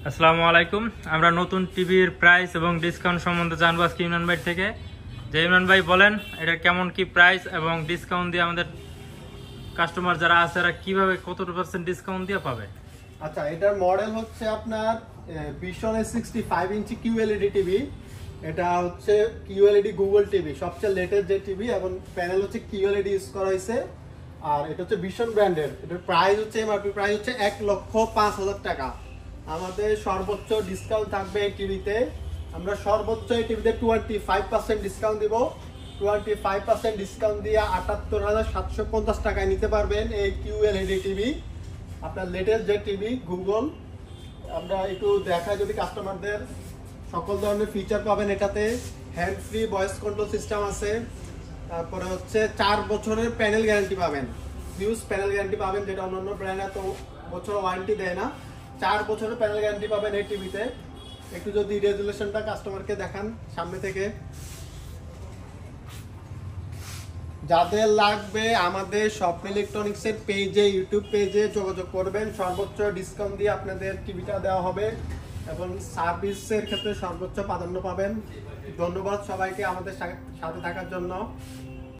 আসসালামু আলাইকুম। আমরা নতুন টিভির প্রাইস এবং ডিসকাউন্ট সম্বন্ধে জানবো আজকে ইমরান ভাই থেকে। যে ইমরান ভাই বলেন এটার কেমন কি প্রাইস এবং ডিসকাউন্ট দিয়ে আমাদের কাস্টমার যারা আছে এরা কিভাবে কত % ডিসকাউন্ট দিয়ে পাবে? আচ্ছা, এটার মডেল হচ্ছে আপনার Vision S65 ইঞ্চি QLED টিভি। এটা হচ্ছে QLED গুগল টিভি, সবচেয়ে লেটেস্ট যে টিভি, এবং প্যানেল হচ্ছে QLED ইউজ করা হয়েছে। আর এটা হচ্ছে ভিশন ব্র্যান্ডের। এটার প্রাইস হচ্ছে এমআরপি প্রাইস হচ্ছে 1,05,000 টাকা। আমাদের সর্বোচ্চ ডিসকাউন্ট থাকবে এই টিভিতে। আমরা সর্বোচ্চ এই টিভিতে 25% ডিসকাউন্ট দিব। 25% ডিসকাউন্ট দিয়ে 78,750 টাকায় নিতে পারবেন এই QLED টিভি, আপনার লেটেস্ট যে টিভি গুগল। আমরা একটু দেখা যদি কাস্টমারদের সকল ধরনের ফিচার পাবেন এটাতে। Hand free voice control system আছে। তারপরে হচ্ছে 4 বছরের প্যানেল গ্যারান্টি পাবেন, হিউজ প্যানেল গ্যারান্টি পাবেন, যেটা অন্যান্য ব্র্যান্ড এত বছর ওয়ারেন্টি দেয় না। 4 বছরের প্যানেল গ্যারান্টি পাবেন এই টিভিতে। একটু যদি রেজুলেশনটা কাস্টমারকে দেখান সামনে থেকে। যাদের লাগবে আমাদের স্বপ্ন ইলেকট্রনিক্সের পেজে, ইউটিউব পেজে যোগাযোগ করবেন। সর্বোচ্চ ডিসকাউন্ট দিয়ে আপনাদের টিভিটা দেওয়া হবে এবং সার্ভিসের ক্ষেত্রে সর্বোচ্চ প্রাধান্য পাবেন। ধন্যবাদ সবাইকে আমাদের সাথে থাকার জন্য।